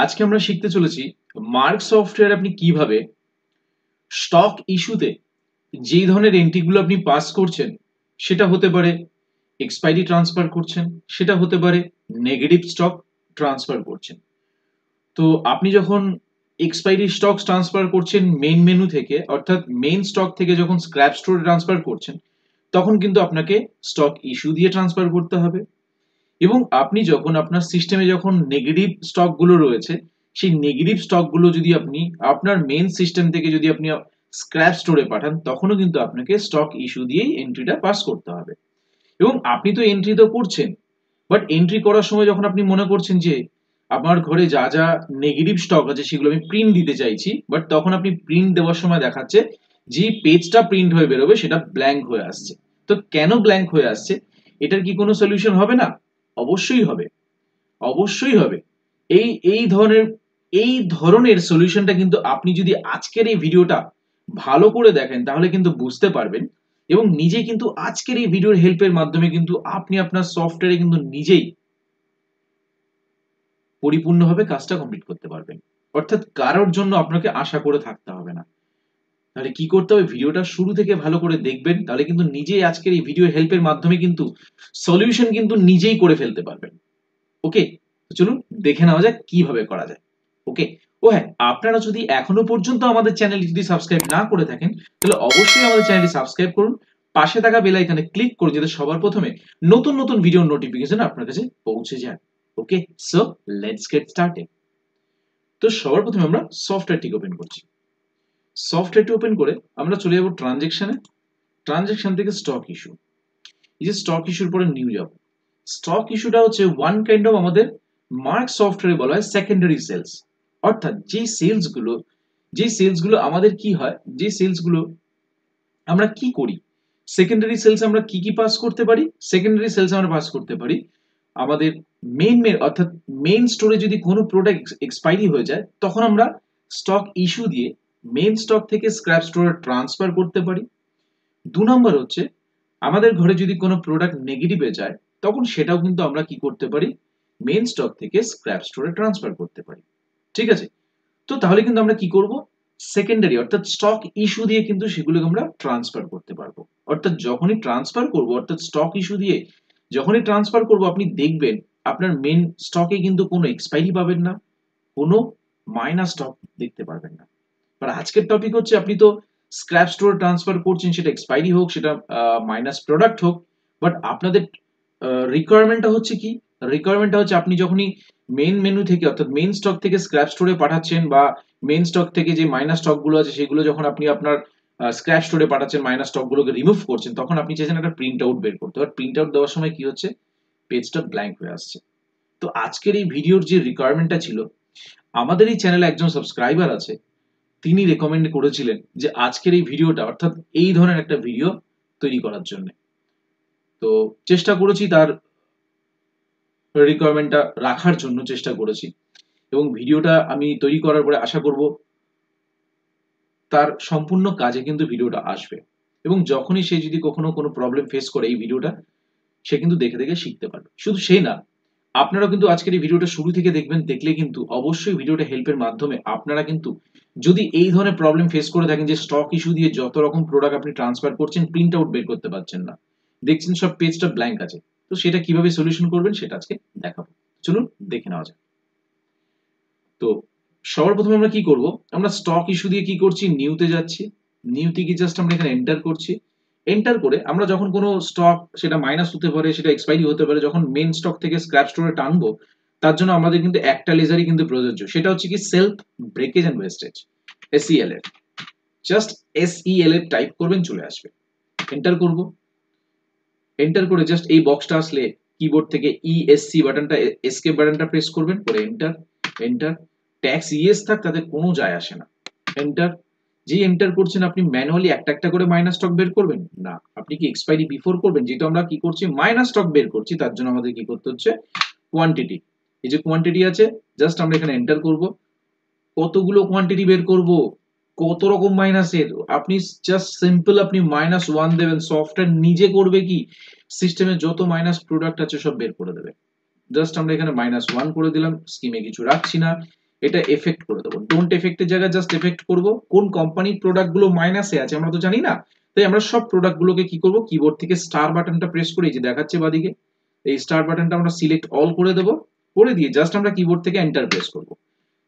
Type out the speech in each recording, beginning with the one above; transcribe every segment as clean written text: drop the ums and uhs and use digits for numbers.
আজকে আমরা শিখতে চলেছি মার্ক সফটওয়্যার আপনি কিভাবে স্টক ইস্যুতে যেই ধরনের এন্ট্রিগুলো আপনি পাস করছেন, সেটা হতে পারে এক্সপায়ারি ট্রান্সফার করছেন, সেটা হতে পারে নেগেটিভ স্টক ট্রান্সফার করছেন। তো আপনি যখন এক্সপায়ারি স্টক ট্রান্সফার করছেন মেইন মেনু থেকে, অর্থাৎ মেইন স্টক থেকে যখন স্ক্র্যাপ স্টোরে ট্রান্সফার করছেন, তখন কিন্তু আপনাকে স্টক ইস্যু দিয়ে ট্রান্সফার করতে হবে। এবং আপনি যখন আপনার সিস্টেমে যখন নেগেটিভ স্টক গুলো রয়েছে, সেই নেগেটিভ স্টক গুলো যদি আপনি আপনার মেইন সিস্টেম থেকে যদি আপনি স্ক্র্যাপ স্টোরে পাঠান, তখনও কিন্তু আপনাকে স্টক ইস্যু দিয়েই এন্ট্রিটা পাস করতে হবে। এবং আপনি তো এন্ট্রি তো করছেন, বাট এন্ট্রি করার সময় যখন আপনি মনে করছেন যে আমার ঘরে যা যা নেগেটিভ স্টক আছে সেগুলো আমি প্রিন্ট দিতে চাইছি, বাট তখন আপনি প্রিন্ট দেওয়ার সময় দেখাচ্ছে যে পেজটা প্রিন্ট হয়ে বেরোবে সেটা ব্ল্যাঙ্ক হয়ে আসছে। তো কেন ব্ল্যাঙ্ক হয়ে আসছে, এটার কি কোনো সলিউশন হবে না? অবশ্যই হবে, অবশ্যই হবে। এই এই ধরনের সলিউশনটা কিন্তু আপনি যদি আজকের এই ভিডিওটা ভালো করে দেখেন, তাহলে কিন্তু বুঝতে পারবেন এবং নিজে কিন্তু আজকের এই ভিডিওর হেল্পের মাধ্যমে কিন্তু আপনি আপনার সফটওয়্যারে কিন্তু নিজেই পরিপূর্ণভাবে কাজটা কমপ্লিট করতে পারবেন। অর্থাৎ কারোর জন্য আপনাকে আশা করে থাকতে হবে না। তাহলে কি করতে হবে, ভিডিওটা শুরু থেকে ভালো করে দেখবেন, তাহলে কিন্তু নিজেই আজকের এই ভিডিও হেল্পের মাধ্যমে কিন্তু সলিউশন কিন্তু নিজেই করে ফেলতে পারবেন। ওকে, চলুন দেখে নেওয়া যাক কিভাবে করা যায়। ওকে, ও হ্যাঁ, আপনারা যদি এখনো পর্যন্ত আমাদের চ্যানেলটি যদি সাবস্ক্রাইব না করে থাকেন, তাহলে অবশ্যই আমাদের চ্যানেলটি সাবস্ক্রাইব করুন, পাশে থাকা বেল আইকনে ক্লিক করুন, যাতে সবার প্রথমে নতুন নতুন ভিডিওর নোটিফিকেশন আপনার কাছে পৌঁছে যায়। ওকে, সো লেটস গেট স্টার্টেড। তো সবার প্রথমে আমরা সফটওয়্যারটিকে ওপেন করছি। সফটওয়্যারটি ওপেন করে আমরা চলে যাব ট্রানজ্যাকশনে। ট্রানজ্যাকশন থেকে স্টক ইস্যু। এই যে স্টক ইস্যুর পরে নিউ যাব। স্টক ইস্যুটা হচ্ছে ওয়ান কাইন্ড অফ আমাদের মার্ক সফটওয়্যারে বলা হয় সেকেন্ডারি সেলস। অর্থাৎ যে সেলস গুলো আমাদের কি হয়, যে সেলস গুলো আমরা কি করি, সেকেন্ডারি সেলস আমরা কি কি পাস করতে পারি? সেকেন্ডারি সেলস আমরা পাস করতে পারি আমাদের মেইন অর্থাৎ মেইন স্টোরে যদি কোনো প্রোডাক্ট এক্সপায়ারি হয়ে যায়, তখন আমরা স্টক ইস্যু দিয়ে মেইন স্টক থেকে স্ক্র্যাপ স্টোরে ট্রান্সফার করতে পারি। 2 নম্বর হচ্ছে আমাদের ঘরে যদি কোনো প্রোডাক্ট নেগেটিভে যায়, তখন সেটাও কিন্তু আমরা কি করতে পারি, মেইন স্টক থেকে স্ক্র্যাপ স্টোরে ট্রান্সফার করতে পারি। ঠিক আছে, তো তাহলে কিন্তু আমরা কি করব, সেকেন্ডারি অর্থাৎ স্টক ইস্যু দিয়ে কিন্তু সেগুলোকে আমরা ট্রান্সফার করতে পারবো। অর্থাৎ যখনই ট্রান্সফার করব, অর্থাৎ স্টক ইস্যু দিয়ে যখনই ট্রান্সফার করব, আপনি দেখবেন আপনার মেইন স্টকে কিন্তু কোনো এক্সপায়ারি পাবেন না, কোনো মাইনাস স্টক দেখতে পারবেন না। আর আজকের টপিক হচ্ছে আপনি তো স্ক্র্যাপ স্টোরে ট্রান্সফার করছেন, সেটা এক্সপায়ারি হোক, সেটা মাইনাস প্রোডাক্ট হোক, বাট আপনাদের রিকোয়ারমেন্টটা হচ্ছে কি, রিকোয়ারমেন্টটা হচ্ছে আপনি যখনই মেইন মেনু থেকে অর্থাৎ মেইন স্টক থেকে স্ক্র্যাপ স্টোরে পাঠাচ্ছেন, বা মেইন স্টক থেকে যে মাইনাস স্টক গুলো আছে সেগুলো যখন আপনি আপনার স্ক্র্যাপ স্টোরে পাঠাচ্ছেন, মাইনাস স্টক গুলোকে রিমুভ করছেন, তখন আপনি চাইছেন একটা প্রিন্ট আউট বের করতে। আর প্রিন্ট আউট দেওয়ার সময় কি হচ্ছে, পেজটা ব্ল্যাঙ্ক হয়ে আসছে। তো আজকের এই ভিডিওর যে রিকোয়ারমেন্টটা ছিল, আমাদের এই চ্যানেলে একজন সাবস্ক্রাইবার আছে, তিনি রেকমেন্ড করেছিলেন যে আজকের এই ভিডিওটা অর্থাৎ এই ধরনের একটা ভিডিও তৈরি করার জন্য। তো চেষ্টা করেছি তার রিকোয়ারমেন্টটা রাখার জন্য, চেষ্টা করেছি, এবং ভিডিওটা আমি তৈরি করার পরে আশা করব তার সম্পূর্ণ কাজে কিন্তু ভিডিওটা আসবে, এবং যখনই সে যদি কখনো কোনো প্রবলেম ফেস করে এই ভিডিওটা, সে কিন্তু দেখে দেখে শিখতে পারবে। শুধু সেই না, আপনারা কিন্তু আজকের এই ভিডিওটা শুরু থেকে দেখবেন, দেখলে কিন্তু অবশ্যই ভিডিওটা হেল্পের মাধ্যমে আপনারা কিন্তু যদি এই ধরনের প্রবলেম ফেস করে থাকেন যে স্টক ইস্যু দিয়ে যত রকম প্রোডাক্ট আপনি ট্রান্সফার করছেন, প্রিন্ট আউট বের করতে পারছেন না, দেখছেন সব পেজটা ব্ল্যাঙ্ক আছে, তো সেটা কিভাবে সলিউশন করবেন সেটা আজকে দেখাবো। চলুন দেখে নেওয়া যাক। তো সবার প্রথমে আমরা কি করব, আমরা স্টক ইস্যু দিয়ে কি করছি, নিউতে যাচ্ছি। নিউতে গিয়ে জাস্ট আমরা এখানে এন্টার করছি। এন্টার করে আমরা যখন কোনো স্টক, সেটা মাইনাস হতে পারে, সেটা এক্সপায়ারি হতে পারে, যখন মেইন স্টক থেকে স্ক্র্যাপ স্টোরে টানবো, তার জন্য আমাদের কিন্তু একটা লেজারই কিন্তু প্রযোজ্য, সেটা হচ্ছে কি self breakage and wastage, SELF। Just SELF type করবেন, চলে আসবে। এন্টার করব। এন্টার করে জাস্ট এই বক্সটা আসলে কিবোর্ড থেকে ESC বাটনটা, এসকেপ বাটনটা প্রেস করবেন, করে এন্টার। এন্টার। ট্যাক্স ইয়েস থাক, তাতে কোনো যায় আসে না। এন্টার। যেই এন্টার করছেন, আপনি ম্যানুয়ালি একটা একটা করে মাইনাস স্টক বের করবেন না, আপনি কি এক্সপায়ারি বিফোর করবেন? যেহেতু আমরা কি করছি, মাইনাস স্টক বের করছি, তার জন্য আমাদের কি করতে হচ্ছে, কোয়ান্টিটি। এই যে কোয়ান্টিটি আছে, জাস্ট আমরা এখানে এন্টার করব। কতগুলো কোয়ান্টিটি বের করব, কত রকম মাইনাসের, আপনি জাস্ট সিম্পল আপনি -1 দেবেন, সফটওয়্যার নিজে করবে কি, সিস্টেমে যত মাইনাস প্রোডাক্ট আছে সব বের করে দেবে। জাস্ট আমরা এখানে -1 করে দিলাম, স্কিমে কিছু রাখছি না। এটা এফেক্ট করে দেবো। ডোন্ট এফেক্টের জায়গায় জাস্ট এফেক্ট করব। কোন কোম্পানির প্রোডাক্ট গুলো মাইনাসে আছে আমরা তো জানি না, তাই আমরা সব প্রোডাক্ট গুলোকে কি করব, কিবোর্ড থেকে স্টার বাটনটা প্রেস করে, যে দেখাচ্ছে বাদিকে এই স্টার বাটনটা আমরা সিলেক্ট অল করে দেবো। করে দিয়ে জাস্ট আমরা কিবোর্ড থেকে এন্টার প্রেস করব।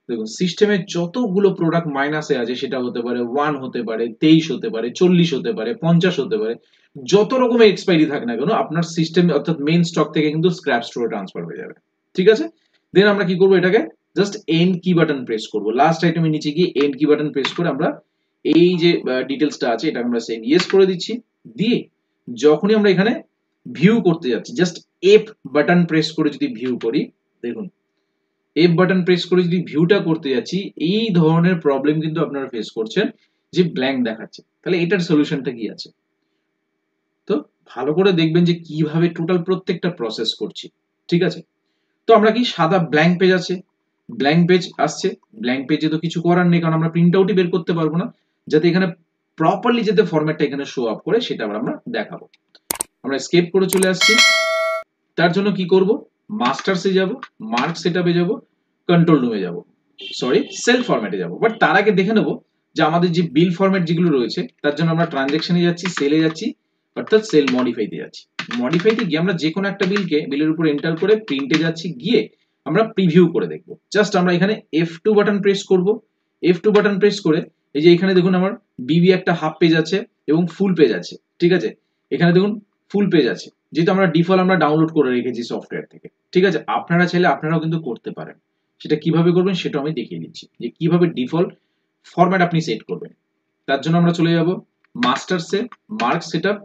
দেখুন সিস্টেমে যতগুলো প্রোডাক্ট মাইনাসে আছে, সেটা হতে পারে 1 হতে পারে, 23 হতে পারে, 40 হতে পারে, 50 হতে পারে, যত রকমের এক্সপায়ারি থাকে না কেন আপনার সিস্টেম অর্থাৎ মেইন স্টক থেকে কিন্তু স্ক্র্যাপ স্টোরে ট্রান্সফার হয়ে যাবে। ঠিক আছে, দেন আমরা কি করব, এটাকে জাস্ট এন্ড কি বাটন প্রেস করব। লাস্ট আইটেমের নিচে গিয়ে এন্ড কি বাটন প্রেস করে আমরা এই যে ডিটেলসটা আছে এটা আমরা সেভ ইয়েস করে দিচ্ছি। দিয়ে যখনই আমরা এখানে ভিউ করতে যাচ্ছি, জাস্ট এফ বাটন প্রেস করে যদি ভিউ করি, দেখুন এফ বাটন প্রেস করে যদি ভিউটা করতে যাচ্ছি, এই ধরনের প্রবলেম কিন্তু আপনারা ফেস করছেন যে ব্ল্যাঙ্ক দেখাচ্ছে। তাহলে এটার সলিউশনটা কি আছে, তো ভালো করে দেখবেন যে কিভাবে টোটাল প্রত্যেকটা প্রসেস করছি। ঠিক আছে, তো আমরা কি সাদা ব্ল্যাঙ্ক পেজ আছে, ব্ল্যাঙ্ক পেজ আসছে, ব্ল্যাঙ্ক পেজে তো কিছু করার নেই, কারণ আমরা প্রিন্ট আউটই বের করতে পারবো না। যাতে এখানে প্রপারলি যাতে ফরম্যাটটা এখানে শো আপ করে সেটা আমরা দেখাবো। আমরা স্কেপ করে চলে আসছি। তার জন্য কি করব, মাস্টার্সে যাব, মার্ক সেটআপে যাব, কন্ট্রোল রুমে যাব, সরি সেল ফরম্যাটে যাব। বাট তার আগে দেখে নেব যে আমাদের যে বিল ফরম্যাট যেগুলো রয়েছে, তার জন্য আমরা ট্রানজ্যাকশনে যাচ্ছি, সেলে যাচ্ছি, অর্থাৎ সেল মডিফাইতে যাচ্ছি। মডিফাইতে গিয়ে আমরা যে কোনো একটা বিলের উপর এন্টার করে প্রিন্টে যাচ্ছি, গিয়ে আমরা প্রিভিউ করে দেখব। জাস্ট আমরা এখানে F2 বাটন প্রেস করব। F2 বাটন প্রেস করে এই যে এখানে দেখুন আমার বিবি একটা হাফ পেজ আছে এবং ফুল পেজ আছে। ঠিক আছে, এখানে দেখুন ফুল পেজ আছে, যেহেতু আমরা ডিফল্ট আমরা ডাউনলোড করে রেখেছি সফটওয়্যার থেকে। ঠিক আছে, আপনারা চাইলে আপনারাও কিন্তু করতে পারেন। সেটা কিভাবে করবেন সেটা আমি দেখিয়ে দিচ্ছি, যে কিভাবে ডিফল্ট ফরম্যাট আপনি সেট করবেন। তার জন্য আমরা চলে যাব মাস্টার্সে, mark setup,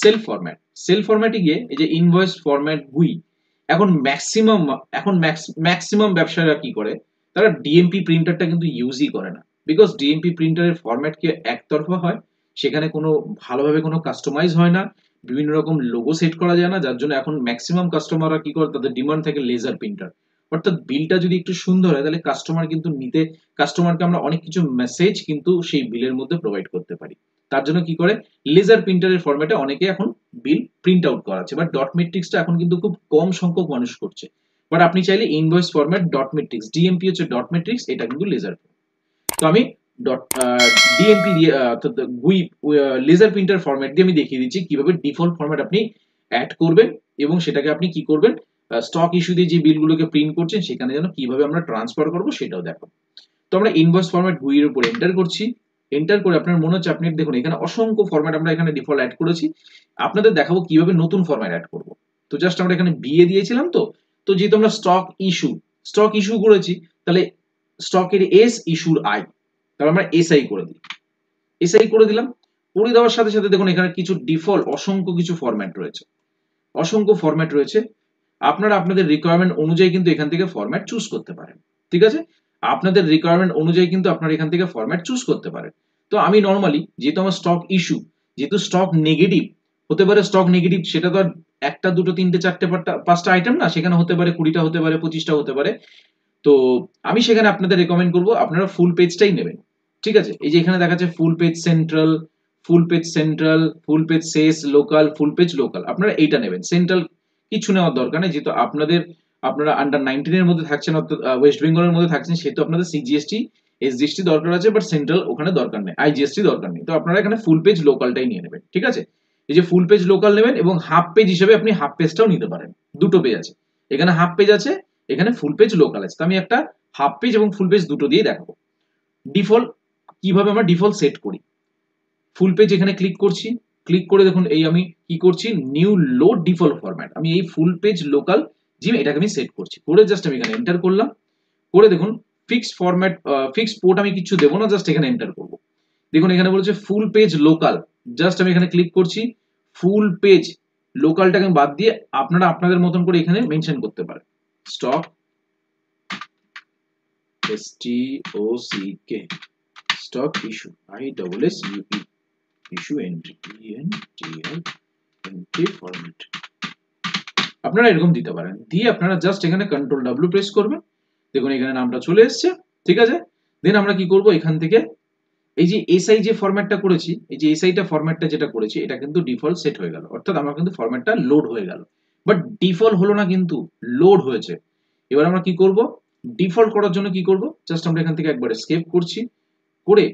cell format. Cell ফরম্যাটে গিয়ে এই যে ইনভয়েস ফরম্যাট গুই, এখন ম্যাক্সিমাম ব্যবসায়ীরা কি করে, তারা ডিএমপি প্রিন্টারটা কিন্তু ইউজই করে না। বিকজ ডিএমপি প্রিন্টারের ফরম্যাট কি একতরফা হয়, সেখানে কোনো ভালোভাবে কোনো কাস্টমাইজ হয় না, বিভিন্ন রকম লোগো সেট করা যায় না, যার জন্য এখন ম্যাক্সিমাম কাস্টমাররা কি করে, তাদের ডিমান্ড থাকে লেজার প্রিন্টার। অর্থাৎ বিলটা যদি একটু সুন্দর হয়, তাহলে কাস্টমার কিন্তু নিতে, কাস্টমারকে আমরা অনেক কিছু মেসেজ কিন্তু সেই বিলের মধ্যে প্রোভাইড করতে পারি। তার জন্য কি করে, লেজার প্রিন্টারের ফরম্যাটে অনেকে এখন বিল প্রিন্ট আউট করাচ্ছে, বাট ডট মেট্রিক্সটা এখন কিন্তু খুব কম সংখ্যক মানুষ করছে। বাট আপনি চাইলে invoice format dot matrix, DMP হচ্ছে ডট মেট্রিক্স, এটা কিন্তু লেজার। তো আমি ডট ডিএমপি দিয়ে অর্থাৎ গুই লেজার প্রিন্টার ফরম্যাট দিয়ে আমি দেখিয়ে দিচ্ছি কিভাবে ডিফল্ট ফরম্যাট আপনি অ্যাড করবেন, এবং সেটাকে আপনি কি করবেন, স্টক ইস্যু দিয়ে যে বিলগুলোকে প্রিন্ট করছেন সেখানে যেন কিভাবে আমরা ট্রান্সফার করবো সেটাও দেখো। তো আমরা ইনভয়েস ফরম্যাট গুইয়ের উপর এন্টার করছি। এন্টার করে আপনার মনে হচ্ছে আপনি দেখুন এখানে অসংখ্য ফরম্যাট আমরা এখানে ডিফল্ট অ্যাড করেছি। আপনাদের দেখাবো কিভাবে নতুন ফরম্যাট অ্যাড করব। তো জাস্ট আমরা এখানে বিএ দিয়েছিলাম, তো যেহেতু আমরা স্টক ইস্যু করেছি, তাহলে স্টকের এস ইস্যুর আই, তাহলে আমরা এসআই করে দিই, এসআই করে দিলাম। করে দেওয়ার সাথে সাথে দেখুন এখানে কিছু ডিফল্ট অসংখ্য কিছু ফরম্যাট রয়েছে, অসংখ্য ফরম্যাট রয়েছে। আপনারা আপনাদের রিকোয়ারমেন্ট অনুযায়ী কিন্তু এখান থেকে ফরম্যাট চুজ করতে পারেন। ঠিক আছে, আপনাদের রিকোয়ারমেন্ট অনুযায়ী কিন্তু আপনারা এখান থেকে ফরম্যাট চুজ করতে পারেন। তো আমি নরমালি, যেহেতু আমার স্টক ইস্যু, যেহেতু স্টক নেগেটিভ হতে পারে, স্টক নেগেটিভ সেটা তো আর একটা দুটো তিনটে চারটে পাঁচটা আইটেম না, সেখানে হতে পারে 20টা হতে পারে, 25টা হতে পারে। তো আমি সেখানে আপনাদের রেকমেন্ড করব আপনারা ফুল পেজটাই নেবেন। ঠিক আছে, এই যে এখানে দেখাচ্ছে full page central, full page central, full page শেষ লোকাল, ফুল পেজ লোকাল, আপনারা এইটা নেবেন। সেন্ট্রাল কিছু নেওয়ার দরকার নেই, যেহেতু আপনারা আন্ডার 19 এর মধ্যে থাকছেন, অর্থাৎ ওয়েস্ট বেঙ্গলের মধ্যে থাকছেন, সেহেতু আপনাদের সিজিএসটি এসজিএসটি দরকার আছে, বাট সেন্ট্রাল ওখানে দরকার নেই, আইজিএসটি দরকার নেই। তো আপনারা এখানে ফুল পেজ লোকালটাই নিয়ে নেবেন। ঠিক আছে, এই যে ফুল পেজ লোকাল নেবেন, এবং হাফ পেজ হিসেবে আপনি হাফ পেজটাও নিতে পারেন। দুটো পেজ আছে, এখানে হাফ পেজ আছে, এখানে ফুল পেজ লোকাল আছে। তো আমি একটা হাফ পেজ এবং ফুল পেজ দুটো দিয়ে দেখাবো। ডিফল্ট কিভাবে আমরা ডিফল্ট সেট করি, ফুল পেজ এখানে ক্লিক করছি, ক্লিক করে দেখুন এই আমি কি করছি, নিউ লোড ডিফল্ট ফরম্যাট, আমি এই ফুল পেজ লোকাল জিম এটাকে আমি সেট করছি। করে জাস্ট আমি এখানে এন্টার করলাম। করে দেখুন ফিক্স ফরম্যাট, ফিক্স পোর্ট আমি কিছু দেবো না, জাস্ট এখানে এন্টার করব। দেখুন এখানে বলছে ফুল পেজ লোকাল, জাস্ট আমি এখানে ক্লিক করছি। ফুল পেজ লোকালটাকে বাদ দিয়ে আপনারা আপনাদের মতন করে এখানে মেনশন করতে পারেন stock, STOCK, stock issue, ISSUE, issue entry, entry format আপনারা এরকম দিতে পারেন। দিয়ে আপনারা জাস্ট এখানে কন্ট্রোল ডাব্লিউ প্রেস করবেন। দেখুন এখানে নামটা চলে এসেছে। ঠিক আছে, দেন আমরা কি করব, এখান থেকে এই যে এসআই যে ফরম্যাটটা করেছি, এই যে এসআইটা ফরম্যাটটা যেটা করেছি, এটা কিন্তু ডিফল্ট সেট হয়ে গেল, অর্থাৎ আমার কিন্তু ফরম্যাটটা লোড হয়ে গেল। বাট ডিফল্ট হলো না, কিন্তু লোড হয়েছে। এবার আমরা কি করব, ডিফল্ট করার জন্য কি করব, জাস্ট আমরা এখান থেকে একবার এসকেপ করছি, করে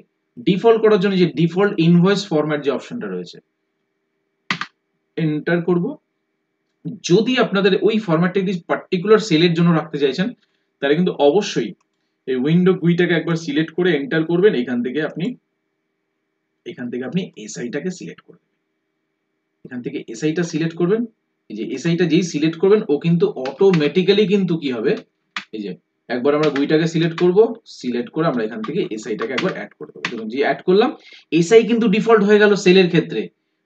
ডিফল্ট করার জন্য যে ডিফল্ট ইনভয়েস ফরম্যাট যে অপশনটা রয়েছে এন্টার করব। যদি আপনাদের ওই ফরম্যাটটা যদি পার্টিকুলার সেলের জন্য রাখতে চাইছেন তাহলে কিন্তু অবশ্যই এই উইন্ডো গুইটাকে একবার সিলেক্ট করে এন্টার করবেন। এখান থেকে আপনি এসআইটাকে সিলেক্ট করবেন, এখান থেকে এসআইটা সিলেক্ট করবেন। এই যে এসআইটা যেই সিলেক্ট করবেন ও কিন্তু অটোমেটিক্যালি কিন্তু কি হবে, এই যে একবার আমরা গুইটাকে সিলেক্ট করব, সিলেক্ট করে আমরা এখান থেকে এসআইটাকে একবার অ্যাড করে দেবো। দেখুন যে অ্যাড করলাম, এসআই কিন্তু ডিফল্ট হয়ে গেল সেলের ক্ষেত্রে।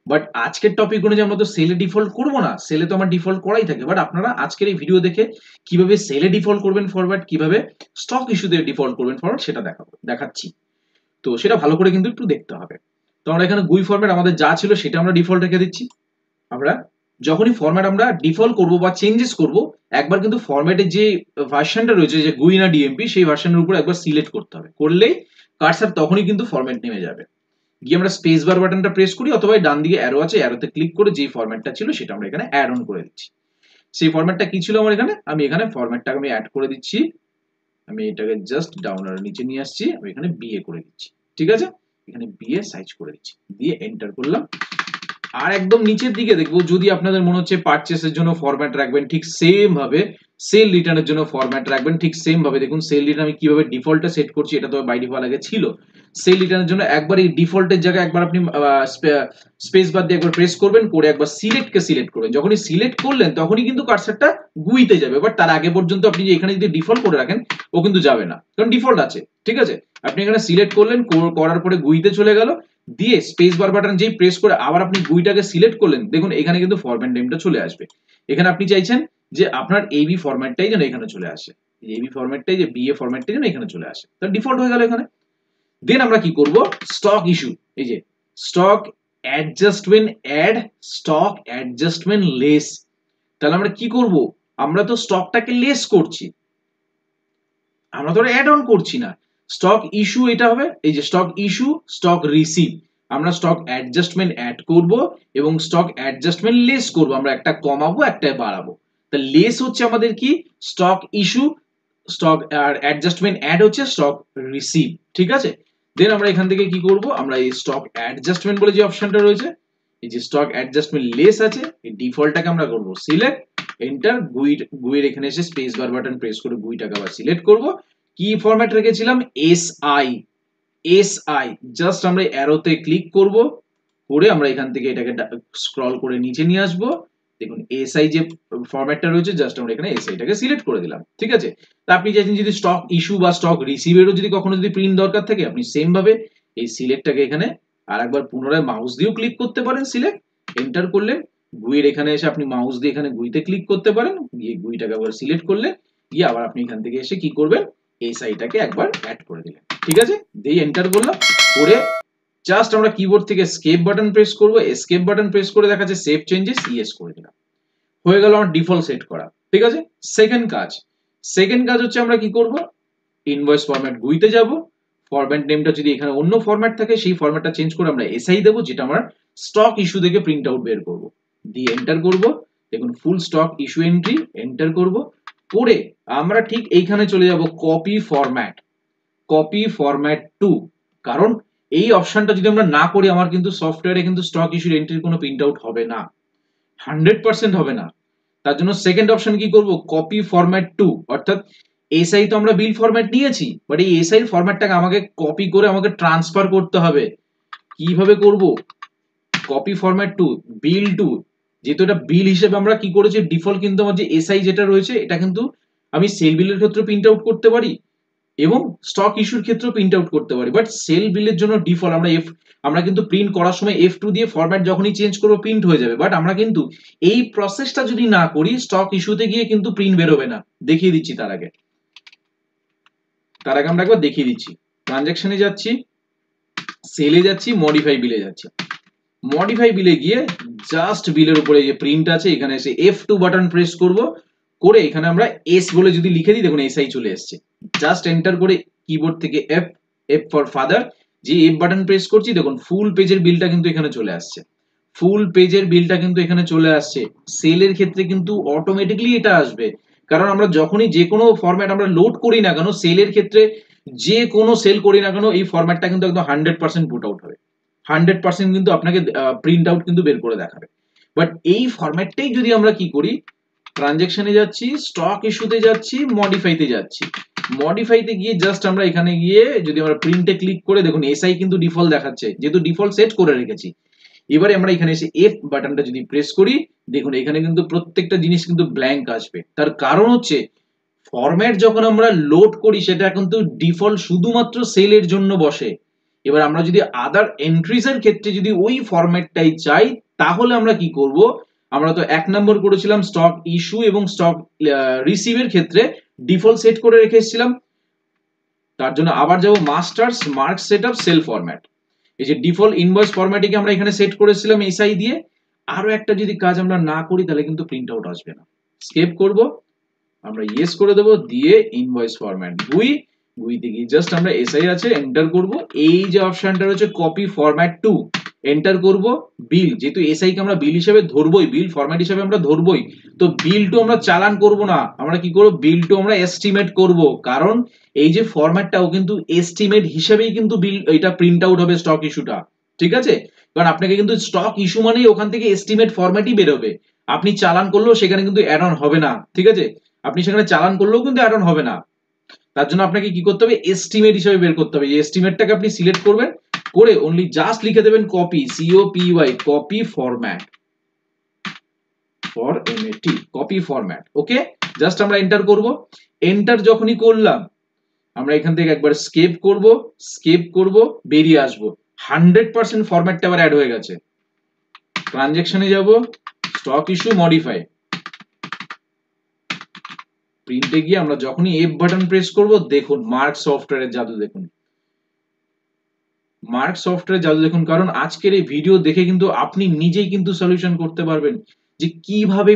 বাট আজকের টপিক অনুযায়ী আমরা তো সেলে ডিফল্ট করব না, সেলে তো আমার ডিফল্ট করাই থাকে। বাট আপনারা আজকের এই ভিডিও দেখে কিভাবে সেলে ডিফল্ট করবেন ফরম্যাট, কিভাবে স্টক ইস্যুতে ডিফল্ট করবেন ফরম্যাট সেটা দেখাচ্ছি। তো সেটা ভালো করে কিন্তু একটু দেখতে হবে। তো আমরা এখানে গুই ফরম্যাট আমাদের যা ছিল সেটা আমরা ডিফল্ট রেখে দিচ্ছি। আমরা যখনই ফরম্যাট আমরা ডিফল্ট করব বা চেঞ্জেস করব, একবার কিন্তু ফরম্যাটের যে ভার্সনটা রয়েছে যে গুই না ডিএমপি সেই ভার্সনের উপর একবার সিলেক্ট করতে হবে, করলেই কার্সার তখনই কিন্তু ফরম্যাট নেমে যাবে। গিয়ে আমরা স্পেস বার বাটনটা প্রেস করি, অথবা ডান দিকে অ্যারো আছে, অ্যারোতে ক্লিক করে যেই ফরম্যাটটা ছিল সেটা আমরা এখানে অ্যাড অন করে দিচ্ছি। সেই ফরম্যাটটা কি ছিল আমার এখানে, আমি এখানে ফরম্যাটটাকে আমি অ্যাড করে দিচ্ছি। আমি এটাকে জাস্ট ডাউন আর নিচে নিয়ে আসছি, আমি এখানে বিএ করে দিচ্ছি। ঠিক আছে, এখানে বিএ সাইজ করে দিচ্ছি, দিয়ে এন্টার করলাম। আর একদম নিচের দিকে দেখবো যদি আপনাদের মনে হচ্ছে পারচেসের জন্য ফরম্যাট রাখবেন, ঠিক সেম ভাবে সেল রিটার্নের জন্য ফরম্যাট রাখবেন, ঠিক সেম ভাবে দেখুন সেল রিটার্ন আমি কিভাবে ডিফল্টে সেট করছি। এটা তো বাই ডিফল্ট আগে ছিল। সেল রিটার্নের জন্য একবার এই ডিফল্টের জায়গায় একবার আপনি স্পেস বার দিয়ে একবার প্রেস করবেন, করে একবার সিলেক্টকে সিলেক্ট করবেন। যখনই সিলেক্ট করলেন তখনই কিন্তু কার্সারটা গুইতে যাবে, বাট তার আগে পর্যন্ত আপনি যে এখানে যদি ডিফল্ট করে রাখেন ও কিন্তু যাবে না, কারণ ডিফল্ট আছে। ঠিক আছে, আপনি এখানে সিলেক্ট করলেন, করার পরে গুইতে চলে গেল, দিয়ে স্পেস বার বাটন যেই প্রেস করে আবার আপনি গুইটাকে সিলেক্ট করলেন, দেখুন এখানে কিন্তু ফরম্যাট নেমটা চলে আসবে। এখানে আপনি চাইছেন যে আপনার এবি ফরম্যাটটাই যেন এখানে চলে আসে, এবি ফরম্যাটটাই যে বিএ ফরম্যাটটাই যেন এখানে চলে আসে, তাহলে ডিফল্ট হয়ে গেল এখানে। দেন আমরা কি করব, স্টক ইস্যু, এই যে stock adjustment add, stock adjustment less. তাহলে আমরা কি করব, আমরা তো স্টকটাকে লেস করছি, আমরা তো অ্যাড অন করছি না। স্টক ইস্যু এটা হবে, এই যে স্টক ইস্যু, স্টক রিসিভ, আমরা স্টক অ্যাডজাস্টমেন্ট অ্যাড করব এবং স্টক অ্যাডজাস্টমেন্ট লেস করব, আমরা একটা কমাবো একটা বাড়াবো। তা লেস হচ্ছে আমাদের কি স্টক ইস্যু, স্টক আর অ্যাডজাস্টমেন্ট অ্যাড হচ্ছে স্টক রিসিভ। ঠিক আছে, দেন আমরা এখান থেকে কি করব, আমরা এই স্টক অ্যাডজাস্টমেন্ট বলে যে অপশনটা রয়েছে, এই যে স্টক অ্যাডজাস্টমেন্ট লেস আছে, এই ডিফল্টটাকে আমরা করব সিলেক্ট, এন্টার, গুইয়ের এখানে এসে স্পেস বার বাটন প্রেস করে গুইটাকে আবার সিলেক্ট করব। কি ফরম্যাট রেখেছিলাম, এসআই, এসআই, জাস্ট আমরা অ্যারোতে ক্লিক করব, করে আমরা এখান থেকে এটাকে স্ক্রল করে নিচে নিয়ে আসব। দেখুন এসআই যে ফরম্যাটটা রয়েছে, জাস্ট আমরা এখানে এসআইটাকে সিলেক্ট করে দিলাম। ঠিক আছে, তা আপনি চাইছেন যদি স্টক ইস্যু বা স্টক রিসিভেরও যদি কখনো যদি প্রিন্ট দরকার থাকে, আপনি সেম ভাবে এই সিলেক্টটাকে এখানে আর একবার পুনরায় মাউস দিয়েও ক্লিক করতে পারেন, সিলেক্ট এন্টার করলেন, গুইয়ের এখানে এসে আপনি মাউস দিয়ে এখানে গুইতে ক্লিক করতে পারেন, গিয়ে গুইটাকে আবার সিলেক্ট করলেন, গিয়ে আবার আপনি এখান থেকে এসে কি করবেন, এসআইটাকে একবার অ্যাড করে দিলেন। ঠিক আছে, দিয়ে এন্টার করলাম, করে জাস্ট আমরা কিবোর্ড থেকে এসকেপ বাটন প্রেস করব, এসকেপ বাটন প্রেস করে দেখা যাচ্ছে সেভ চেঞ্জেস ইয়েস করে দিলাম, হয়ে গেল আমার ডিফল্ট সেট করা। ঠিক আছে, সেকেন্ড কাজ হচ্ছে আমরা কি করব, ইনভয়েস ফরম্যাট গুইতে যাব, ফরম্যাট নেমটা যদি এখানে অন্য ফরম্যাট থাকে সেই ফরম্যাটটা চেঞ্জ করে আমরা এসআই দেব, যেটা আমরা স্টক ইস্যু থেকে প্রিন্ট আউট বের করব, দিয়ে এন্টার করব। দেখুন ফুল স্টক ইস্যু এন্ট্রি, এন্টার করব, করে আমরা ঠিক এইখানে চলে যাব কপি ফরম্যাট টু। কারণ এই অপশনটা যদি আমরা না করি, আমার কিন্তু সফটওয়্যারে কিন্তু স্টক ইস্যুর এন্ট্রির কোনো প্রিন্ট আউট হবে না, 100% হবে না। তার জন্য সেকেন্ড অপশন কি করব, কপি ফরম্যাট টু, অর্থাৎ এসআই তো আমরা বিল ফরম্যাট নিয়েছি, বাট এই এসআই এর ফরম্যাটটাকে আমাকে কপি করে আমাকে ট্রান্সফার করতে হবে। কিভাবে করব, কপি ফরম্যাট টু বিল টু, যেহেতু এটা বিল হিসেবে আমরা কি করেছি ডিফল্ট, কিন্তু আমার যে এসআই যেটা রয়েছে এটা কিন্তু আমি সেল বিলের ক্ষেত্রে প্রিন্ট আউট করতে পারি এবং স্টক ইস্যুর ক্ষেত্রে প্রিন্ট আউট করতে পারি, বাট সেল বিলের জন্য ডিফল্ট আমরা কিন্তু প্রিন্ট করার সময় F2 দিয়ে ফরম্যাট যখনই চেঞ্জ করব প্রিন্ট হয়ে যাবে। বাট আমরা কিন্তু এই প্রসেসটা যদি না করি, স্টক ইস্যুতে গিয়ে কিন্তু প্রিন্ট বেরোবে না। দেখিয়ে দিচ্ছি তার আগে আমরা একবার দেখিয়ে দিচ্ছি। ট্রানজাকশনে যাচ্ছি, সেলে যাচ্ছি, মডিফাই বিলে যাচ্ছি। মডিফাই বিলে গিয়ে জাস্ট বিলের উপরে যে প্রিন্ট আছে এখানে এসে F2 বাটন প্রেস করব, করে এখানে আমরা এস বলে যদি লিখে দিই, দেখুন এসআই চলে এসেছে। জাস্ট এন্টার করে কিবোর্ড থেকে এফ ফর ফাদার, যে এফ বাটন প্রেস করছি, দেখুন ফুল পেজের বিলটা কিন্তু এখানে চলে আসছে, ফুল পেজের বিলটা কিন্তু এখানে চলে আসছে। সেলের ক্ষেত্রে কিন্তু অটোমেটিক্যালি এটা আসবে, কারণ আমরা যখনই যে কোনো ফরম্যাট আমরা লোড করি না কেন, সেলের ক্ষেত্রে যে কোনো সেল করি না কেন, এই ফরম্যাটটা কিন্তু একদম 100% পুট আউট হবে, 100% কিন্তু আপনাকে প্রিন্ট আউট কিন্তু বের করে দেখাবে। বাট এই ফরম্যাটটাই যদি আমরা কি করি, ট্রানজেকশনে যাচ্ছি, স্টক ইস্যুতে যাচ্ছি, মডিফাইতে যাচ্ছি, মডিফাইতে গিয়ে জাস্ট আমরা এখানে গিয়ে যদি আমরা প্রিন্টে ক্লিক করে, দেখুন এসআই কিন্তু ডিফল্ট দেখাচ্ছে, যেহেতু ডিফল্ট সেট করে রেখেছি। এবারে আমরা এখানে এসে এফ বাটনটা যদি প্রেস করি, দেখুন এখানে কিন্তু প্রত্যেকটা জিনিস কিন্তু ব্ল্যাঙ্ক আসবে। তার কারণ হচ্ছে ফরম্যাট যখন আমরা লোড করি সেটা কিন্তু ডিফল্ট শুধুমাত্র সেলের জন্য বসে। এবার আমরা যদি আদার এন্ট্রিজ এর ক্ষেত্রে যদি ওই ফরম্যাটটাই চাই, তাহলে আমরা কি করব, আমরা তো 1 নম্বর করেছিলাম স্টক ইস্যু এবং স্টক রিসিভের ক্ষেত্রে ডিফল্ট সেট করে রেখে এসেছিলাম। তার জন্য আবার যাব masters mark setup cell format, এই যে ডিফল্ট ইনভয়েস ফরম্যাটিং আমরা এখানে সেট করেছিলাম এসআই দিয়ে। আরো একটা যদি কাজ আমরা না করি তাহলে কিন্তু প্রিন্ট আউট আসবে না। স্কেপ করব, আমরা ইয়েস করে দেব, দিয়ে ইনভয়েস ফরম্যাট গুইতে গিয়ে জাস্ট আমরা এসআই আছে এন্টার করব, এই যে অপশনটা রয়েছে কপি ফরম্যাট টু, এন্টার করব বিল, যেহেতু এসআই কে আমরা বিল হিসেবে ধরবই, বিল ফরম্যাট হিসেবে আমরা ধরবই, তো বিল টু আমরা চালান করব না, আমরা কি করব, বিল টু আমরা এস্টিমেট করব, কারণ এই যে ফরম্যাটটাও কিন্তু এস্টিমেট হিসেবেই কিন্তু বিল এটা প্রিন্ট আউট হবে স্টক ইস্যুটা, ঠিক আছে? কারণ আপনাকে কিন্তু স্টক ইস্যু মানেই ওখান থেকে এস্টিমেট ফরম্যাটই বেরোবে, আপনি চালান করলেও সেখানে কিন্তু অ্যাড অন হবে না, ঠিক আছে? আপনি সেখানে চালান করলেও কিন্তু অ্যাড অন হবে না। তার জন্য আপনাকে কি করতে হবে, এস্টিমেট হিসেবে বের করতে হবে। এই এস্টিমেটটাকে আপনি সিলেক্ট করবেন, করে অনলি জাস্ট লিখে দেবেন copy, C O P Y, copy format, for MAT, copy format. Okay, just আমরা এন্টার করব। এন্টার যখনই করলাম, আমরা এখান থেকে একবার স্কেপ করব, বেরিয়ে আসব, 100% ফরম্যাটটা আবার অ্যাড হয়ে গেছে। ট্রানজেকশনে যাব, স্টক ইস্যু, মডিফাই, প্রিন্টে গিয়ে আমরা যখনই এফ বাটন প্রেস করব, দেখুন মার্ক সফটওয়্যারের জাদু দেখুন, মার্ক সফটওয়্যার জাদু দেখুন। কারণ আজকের এই ভিডিও দেখে কিন্তু আপনি নিজেই কিন্তু সলিউশন করতে পারবেন যে কিভাবে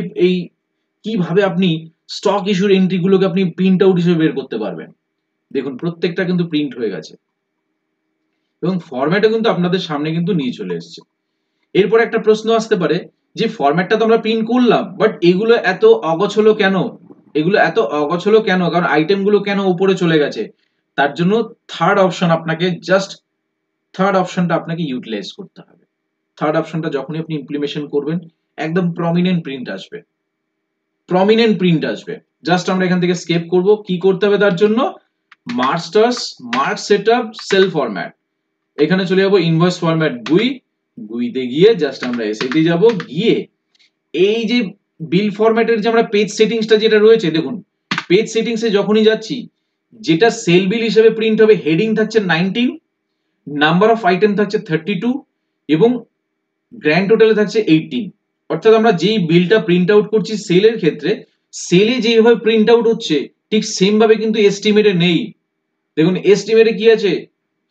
আপনি স্টক ইস্যুর এন্ট্রি গুলোকে আপনি প্রিন্ট আউট হিসেবে বের করতে পারবেন। দেখুন প্রত্যেকটা কিন্তু প্রিন্ট হয়ে গেছে এবং ফরম্যাটও কিন্তু আপনাদের সামনে কিন্তু নিয়ে চলে এসেছে। এরপর একটা প্রশ্ন আসতে পারে যে ফরম্যাটটা তো আমরা প্রিন্ট করলাম, বাট এগুলো এত অগোছলো কেন, কারণ আইটেম গুলো কেন উপরে চলে গেছে? তার জন্য থার্ড অপশনটা আপনাকে ইউটিলাইজ করতে হবে। থার্ড অপশনটা যখনই আপনি ইমপ্লিমেন্টেশন করবেন, একদম প্রমিনেন্ট প্রিন্ট আসবে। জাস্ট আমরা এখান থেকে স্কেপ করব, কি করতে হবে তার জন্য, masters mark setup cell format, এখানে চলে যাব ইনভয়েস ফরম্যাট গুইতে গিয়ে জাস্ট আমরা এসআইতে যাব, গিয়ে এই যে বিল ফরম্যাটের যে আমরা পেজ সেটিংসটা যেটা রয়েছে, দেখুন পেজ সেটিংসে যখনই যাচ্ছি, যেটা সেল বিল হিসেবে প্রিন্ট হবে, হেডিং থাকছে 19, নাম্বার অফ আইটেম থাকছে 32 এবং গ্র্যান্ড টোটালে থাকছে 18। অর্থাৎ আমরা যেই বিলটা প্রিন্ট আউট করছি সেলের ক্ষেত্রে, সেলে যেভাবে প্রিন্ট আউট হচ্ছে ঠিক সেম ভাবে কিন্তু এস্টিমেটে নেই। দেখুন এস্টিমেটে কি আছে,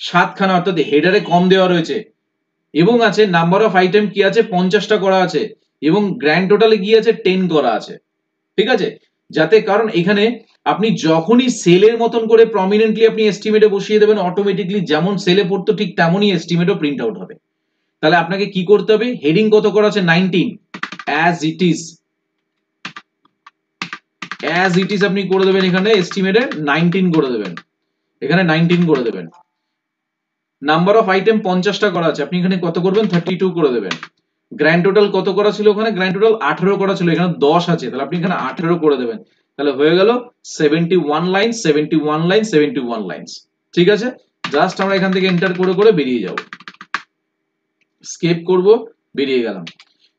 7খানা, অর্থাৎ হেডারে কম দেওয়া রয়েছে, এবং আছে নাম্বার অফ আইটেম কি আছে, 50টা করা আছে, এবং গ্র্যান্ড টোটালে কি আছে, 10 করা আছে, ঠিক আছে? যাতে, কারণ এখানে আপনি যখনই সেলের মতন করে প্রমিনেন্টলি আপনি এস্টিমেটে বসিয়ে দেবেন, অটোমেটিকলি যেমন সেলে পড়তো ঠিক তেমনই এস্টিমেটও প্রিন্ট আউট হবে। তাহলে আপনাকে কি করতে হবে, হেডিং কত করা আছে, 19, অ্যাজ ইট ইজ আপনি করে দেবেন, এখানে এস্টিমেটে 19 করে দেবেন, এখানে 19 করে দেবেন। নাম্বার অফ আইটেম 50টা করা আছে, আপনি এখানে কত করবেন, 32 করে দেবেন। গ্র্যান্ড টোটাল কত করা ছিল, ওখানে গ্র্যান্ড টোটাল 18 করা ছিল, এখানে 10 আছে, তাহলে আপনি এখানে 18 করে দেবেন। তাহলে হয়ে গেল 71 লাইনস। ঠিক আছে, জাস্ট আমরা এখান থেকে এন্টার করে বেরিয়ে যাব, স্কেপ করব, বেরিয়ে গেলাম।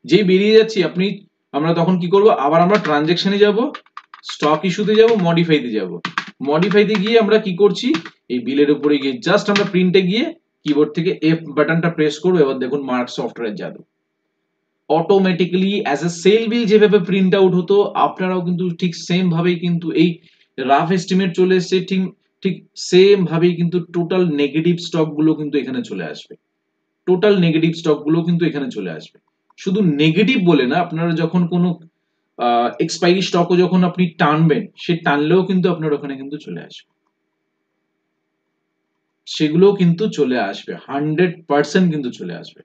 যেই বেরিয়ে যাচ্ছি আমরা তখন কি করব, আবার আমরা ট্রানজেকশনে যাব, স্টক ইস্যুতে যাব, মডিফাইতে গিয়ে আমরা কি করছি, এই বিলের উপরে গিয়ে জাস্ট আমরা প্রিন্টে গিয়ে কিবোর্ড থেকে এফ বাটনটা প্রেস করব। এবার দেখুন মার্ক সফটওয়্যার জাদু, অটোমেটিক্যালি অ্যাজ এ সেল বিল যেভাবে প্রিন্ট আউট হতো, আপনারাও কিন্তু ঠিক সেম ভাবেই কিন্তু এই রাফ এস্টিমেট চলে এসেছে, ঠিক সেম ভাবেই কিন্তু টোটাল নেগেটিভ স্টক গুলো কিন্তু এখানে চলে আসবে, শুধু নেগেটিভ বলে না, আপনারা যখন কোনো এক্সপায়ারি স্টকও যখন আপনি টানবেন, সে টানলেও কিন্তু আপনার ওখানে কিন্তু চলে আসবে, সেগুলোও কিন্তু চলে আসবে, 100% কিন্তু চলে আসবে,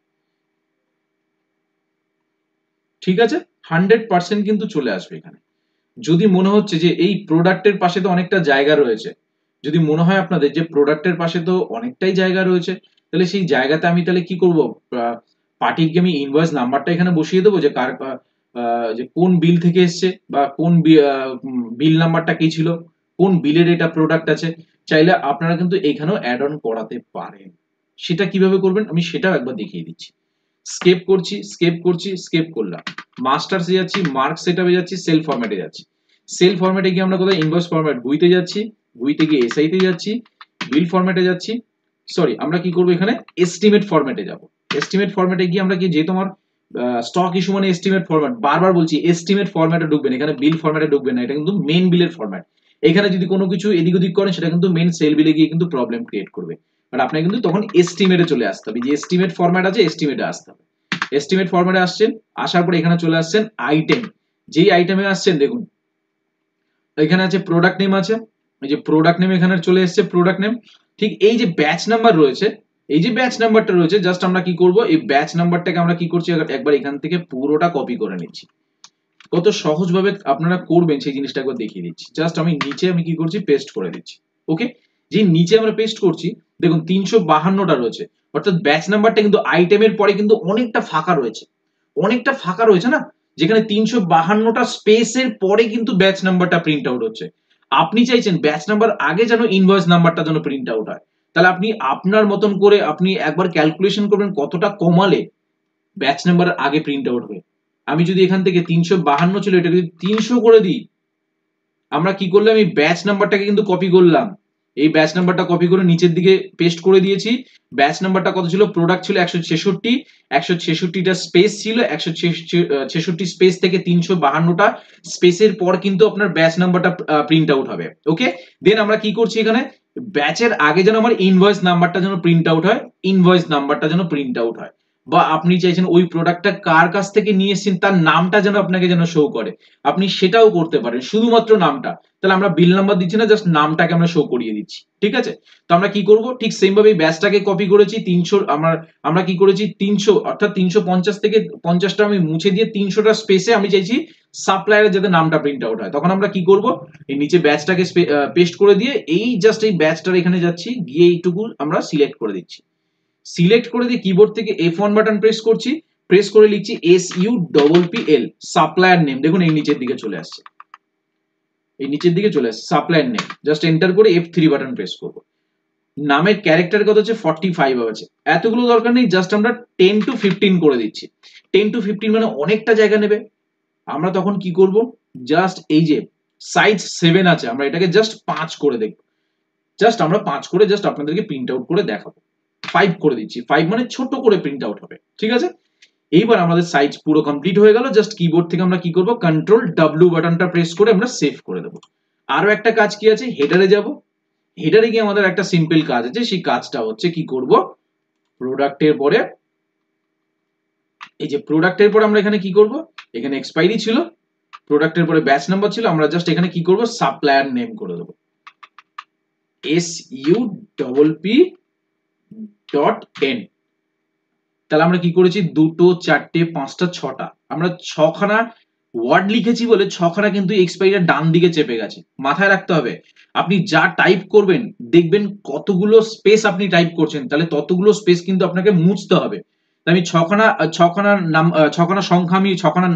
ঠিক আছে? 100% কিন্তু চলে আসবে এখানে। যদি মনে হচ্ছে যে এই প্রোডাক্টের পাশে তো অনেকটা জায়গা রয়েছে, যদি মনে হয় আপনাদের যে প্রোডাক্টের পাশে তো অনেকটাই জায়গা রয়েছে, তাহলে সেই জায়গাতে আমি তাহলে কি করব, পার্টির কি আমি ইনভয়েস নাম্বারটা এখানে বসিয়ে দেবো, যে কার যে কোন বিল থেকে এসছে, বা কোন বিল নাম্বারটা কি ছিল, কোন বিলের এটা প্রোডাক্ট আছে। চাইলে আপনারা কিন্তু এখানেও অ্যাড অন করাতে পারেন। সেটা কিভাবে করবেন আমি সেটাও একবার দেখিয়ে দিচ্ছি। স্কেপ করছি, স্কেপ করছি, স্কেপ করলাম, মাস্টার্সে যাচ্ছি, মার্ক সেটআপে যাচ্ছি, সেল ফরম্যাটে যাচ্ছি। সেল ফরম্যাটে গিয়ে আমরা কোথায়, ইনভয়েস ফরম্যাট গুইতে যাচ্ছি, গুইতে গিয়ে এসআই তে যাচ্ছি, বিল ফরম্যাটে যাচ্ছি, সরি আমরা কি করব এখানে এস্টিমেট ফরম্যাটে যাব। এস্টিমেট ফরম্যাটে গিয়ে আমরা কি, যে তোমার স্টক ইস্যু মানে এস্টিমেট ফরম্যাট, বারবার বলছি এস্টিমেট ফরম্যাটে ঢুকবেন, এখানে বিল ফরম্যাটে ঢুকবেন না, এটা কিন্তু মেইন বিলের ফরম্যাট। এখানে যদি কোনো কিছু এদিক ওদিক করেন সেটা কিন্তু মেইন সেল বিলে গিয়ে কিন্তু প্রবলেম ক্রিয়েট করবে। বাট আপনাকে কিন্তু তখন এস্টিমেটে চলে আসতে হবে, যে এস্টিমেট ফরম্যাট আছে এস্টিমেটে আসতে হবে। এস্টিমেট ফরম্যাটে আসছেন, আসার পরে এখানে চলে আসছেন আইটেম, যেই আইটেমে আসছেন দেখুন এখানে আছে প্রোডাক্ট নেম আছে, এই যে প্রোডাক্ট নেম এখানে চলে এসেছে প্রোডাক্ট নেম। ঠিক এই যে ব্যাচ নাম্বার রয়েছে, এই যে ব্যাচ নাম্বারটা রয়েছে, জাস্ট আমরা কি করব, এই ব্যাচ নাম্বারটাকে আমরা কি করছি একবার এখান থেকে পুরোটা কপি করে নিচ্ছি। কত সহজ ভাবে আপনারা করবেন সেই জিনিসটা একবার দেখিয়ে দিচ্ছি। জাস্ট আমি নিচে আমি কি করছি, পেস্ট করে দিচ্ছি। ওকে, যে নিচে আমরা পেস্ট করছি দেখুন 352টা রয়েছে, অর্থাৎ ব্যাচ নাম্বারটা কিন্তু আইটেমের পরে কিন্তু অনেকটা ফাঁকা রয়েছে, অনেকটা ফাঁকা রয়েছে না, যেখানে 352টা স্পেসের পরে কিন্তু ব্যাচ নাম্বারটা প্রিন্ট আউট হচ্ছে। আপনি চাইছেন ব্যাচ নাম্বার আগে যেন ইনভয়েস নাম্বারটা যেন প্রিন্ট আউট হয়, তাহলে আপনি আপনার মতন করে আপনি একবার ক্যালকুলেশন করবেন কতটা কমালে ব্যাচ নাম্বার আগে প্রিন্ট আউট হবে। আমি যদি এখান থেকে 352 ছিল এটা যদি 300 করে দিই, আমরা কি করলাম, এই ব্যাচ নাম্বারটাকে কিন্তু কপি করলাম, এই ব্যাচ নাম্বারটা কপি করে নিচের দিকে পেস্ট করে দিয়েছি। ব্যাচ নাম্বারটা কত ছিল, প্রোডাক্ট ছিল 166, 166টা স্পেস ছিল, 166 স্পেস থেকে 352টা স্পেসের পর কিন্তু আপনার ব্যাচ নাম্বারটা প্রিন্ট আউট হবে। ওকে, দেন আমরা কি করছি এখানে, ব্যাচের আগে যেন আমার ইনভয়েস নাম্বারটা যেন প্রিন্ট আউট হয়, ইনভয়েস নাম্বারটা যেন প্রিন্ট আউট হয়, বা আপনি চাইছেন ওই প্রোডাক্টটা কার কাছ থেকে নিয়ে এসেছেন তার নামটা যেন আপনাকে যেন শো করে, আপনি সেটাও করতে পারেন, শুধুমাত্র নামটা। তাহলে আমরা বিল নাম্বার দিচ্ছি না, জাস্ট নামটাকে আমরা শো করিয়ে দিচ্ছি। ঠিক আছে, তো আমরা কি করব, ঠিক সেম ভাবে ব্যাচটাকে কপি করেছি 300, আমরা কি করেছি 300 অর্থাৎ 350 থেকে 50টা আমি মুছে দিয়ে 300টা স্পেসে আমি চাইছি সাপ্লায়ারের যাতে নামটা প্রিন্ট আউট হয়। তখন আমরা কি করব, এই নিচে ব্যাচটাকে পেস্ট করে দিয়ে এই জাস্ট এই ব্যাচটার এখানে যাচ্ছি, গিয়ে এইটুকু আমরা সিলেক্ট করে দিচ্ছি। সিলেক্ট করে দিয়ে কিবোর্ড থেকে F1 বাটন প্রেস করছি, প্রেস করে লিখছি SUPPL সাপ্লায়ার নেম, দেখুন এই নিচের দিকে চলে আসছে, এই নিচের দিকে চলে আসছে সাপ্লায়ার নেম। জাস্ট এন্টার করে F3 বাটন প্রেস করব। নামের ক্যারেক্টার কত হচ্ছে 45 আছে, এতগুলো দরকার নেই, জাস্ট আমরা 10 to 15 করে দিচ্ছি। 10 to 15 মানে অনেকটা জায়গা নেবে। আমরা তখন কি করব, জাস্ট এই যে সাইজ 7 আছে আমরা এটাকে জাস্ট 5 করে দেখব, জাস্ট আমরা 5 করে জাস্ট আপনাদেরকে প্রিন্ট আউট করে দেখাবো। 5 করে দিচ্ছি, 5 মানে ছোট করে প্রিন্ট আউট হবে। ঠিক আছে, এইবার আমাদের সাইজ পুরো কমপ্লিট হয়ে গেল। জাস্ট কিবোর্ড থেকে আমরা কি করব, কন্ট্রোল W বাটনটা প্রেস করে আমরা সেভ করে দেব। আরো একটা কাজ কি আছে, হেডারে যাব, হেডারে গিয়ে আমাদের একটা সিম্পল কাজ আছে, সেই কাজটা হচ্ছে কি করব, প্রোডাক্টের পরে এই যে প্রোডাক্টের পরে আমরা এখানে কি করব, এখানে এক্সপায়ারি ছিল, প্রোডাক্টের পরে ব্যাচ নাম্বার ছিল, আমরা জাস্ট এখানে কি করব, সাপ্লায়ার নেম করে দেব, SUPP.N। তাহলে আমরা কি করেছি, দুটো, চারটে, পাঁচটা, ছটা, আমরা ছখানা ওয়ার্ড লিখেছি বলে ছখানা কিন্তু এক্সপাইরিটা ডান দিকে চেপে গেছে। মাথায় রাখতে হবে, আপনি যা টাইপ করবেন দেখবেন কতগুলো স্পেস আপনি টাইপ করছেন, তাহলে ততগুলো স্পেস কিন্তু আপনাকে মুছতে হবে। আমি ছখানা নাম, ছখানা সংখ্যা, আমি ছখানা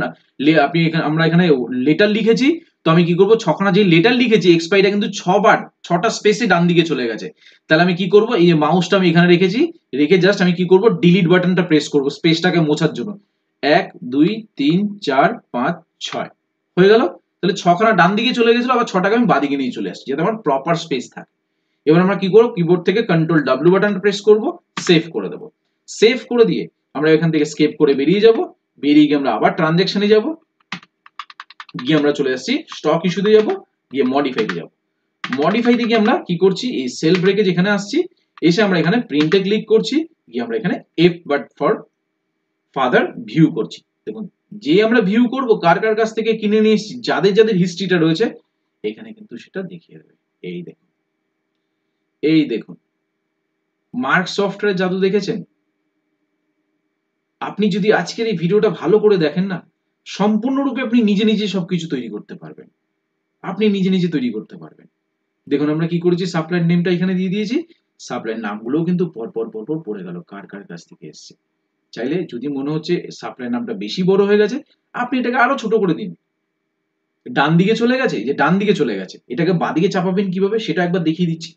আপনি এখানে আমরা এখানে লেটার লিখেছি, তো আমি কি করব, ছখানা যে লেটার লিখেছি এক্সপাইরিটা কিন্তু ছবার, ছটা স্পেসে ডান দিকে চলে গেছে। তাহলে আমি কি করব, এই যে মাউসটা আমি এখানে রেখেছি, রেখে জাস্ট আমি কি করব, ডিলিট বাটনটা প্রেস করব স্পেসটাকে মোছার জন্য। 1 2 3 4 5 6 হয়ে গেল। তাহলে ছখানা ডান দিকে চলে গেছিল, আবার ছটাকে আমি বাদিকে নিয়ে চলে আসছি, যাতে আমার প্রপার স্পেস থাকে। এবার আমরা কি করব, কিবোর্ড থেকে কন্ট্রোল W বাটনটা প্রেস করব, সেভ করে দেব। সেভ করে দিয়ে আমরা এখান থেকে স্কেপ করে বেরিয়ে যাব, বেরিয়ে গিয়ে আমরা আবার ট্রানজ্যাকশনে যাব, গিয়ে আমরা চলে আসছি স্টক ইস্যুতে যাব, গিয়ে মডিফাইতে যাব। মডিফাইতে গিয়ে আমরা কি করছি, এই সেল ব্রেকে যেখানে আসছি, এসে আমরা এখানে প্রিন্টে ক্লিক করছি, গিয়ে আমরা এখানে F but for father view করছি। দেখুন যে আমরা ভিউ করব কার কার কাছ থেকে কিনে নিয়ে এসেছি, যাদের যাদের হিস্ট্রিটা রয়েছে এখানে কিন্তু সেটা দেখিয়ে দেবে। এই দেখুন, এই দেখুন, মার্ক সফটওয়্যার জাদু দেখেছেন? আপনি যদি আজকের এই ভিডিওটা ভালো করে দেখেন না, সম্পূর্ণরূপে আপনি নিজে নিজে সবকিছু তৈরি করতে পারবেন। আপনি নিজে নিজে তৈরি করতে পারবেন। দেখুন আমরা কি করেছি, সাপ্লায়ার নেমটা এখানে দিয়ে দিয়েছি, সাপ্লায়ার নামগুলোও কিন্তু পরপর পরপর পড়ে গেল কার কার কাছ থেকে এসছে। চাইলে যদি মনে হচ্ছে সাপ্লায়ার নামটা বেশি বড় হয়ে গেছে, আপনি এটাকে আরো ছোট করে দিন। ডান দিকে চলে গেছে, যে ডান দিকে চলে গেছে, এটাকে বাদিকে চাপাবেন কিভাবে সেটা একবার দেখিয়ে দিচ্ছি।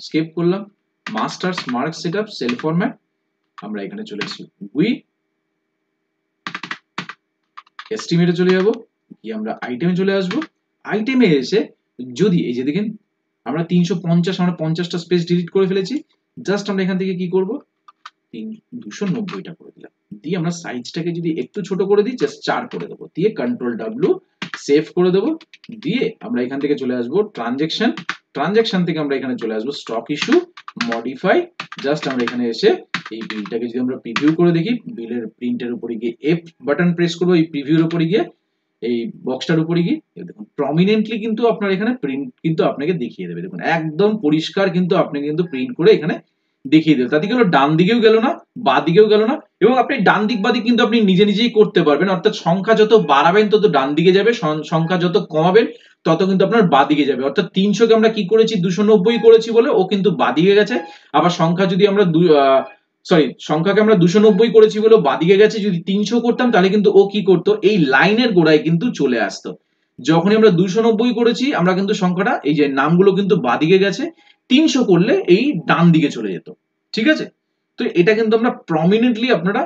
স্কেপ করলাম, masters mark setup cell format, আমরা এখানে চলে এসেছি উই এস্টিমেটে চলে যাব, কি আমরা আইটেমে চলে আসব। আইটেমে এসে যদি এই যে দেখেন আমরা 350, আমরা 50টা স্পেস ডিলিট করে ফেলেছি, জাস্ট আমরা এখান থেকে কি করব, 290টা করে দিলাম, দিয়ে আমরা সাইজটাকে যদি একটু ছোট করে দিই, জাস্ট 4 করে দেবো, দিয়ে কন্ট্রোল ডাব্লিউ সেভ করে দেবো, দিয়ে আমরা এখান থেকে চলে আসবো ট্রানজ্যাকশন থেকে আমরা এখানে চলে আসবো স্টক ইস্যু মডিফাই, জাস্ট আমরা এখানে এসে এই বিলটাকে যদি আমরা প্রিভিউ করে দেখি, বিলের প্রিন্টের উপরে গিয়ে এফ বাটন প্রেস করবো, এই প্রিভিউর উপরে গিয়ে এই বক্সটার উপরে গিয়ে দেখুন প্রমিনেন্টলি কিন্তু আপনার এখানে প্রিন্ট কিন্তু আপনাকে দেখিয়ে দেবে, দেখুন একদম পরিষ্কার কিন্তু আপনি কিন্তু প্রিন্ট করে এখানে দেখিয়ে দেবে। তাতে গেল ডান দিকেও গেল না, বা দিকেও গেল না, এবং আপনি ডান দিক বাদিক কিন্তু আপনি নিজে নিজেই করতে পারবেন, অর্থাৎ সংখ্যা যত বাড়াবেন তত ডান দিকে যাবে, সংখ্যা যত কমাবেন তত কিন্তু আপনার বাদিকে যাবে। অর্থাৎ 300 কে আমরা কি করেছি 290 করেছি বলে ও কিন্তু বাদিকে গেছে, আবার সংখ্যা যদি আমরা সংখ্যাকে আমরা 290 করেছি বলে বাদিকে গেছে, যদি 300 করতাম তাহলে কিন্তু ও কি করতো, এই লাইনের গোড়ায় কিন্তু চলে আসতো। যখনই আমরা 290 করেছি আমরা কিন্তু সংখ্যাটা এই যে নামগুলো কিন্তু বাদিকে গেছে, 300 করলে এই ডান দিকে চলে যেত। ঠিক আছে, তো এটা কিন্তু আমরা প্রমিনেন্টলি আপনারা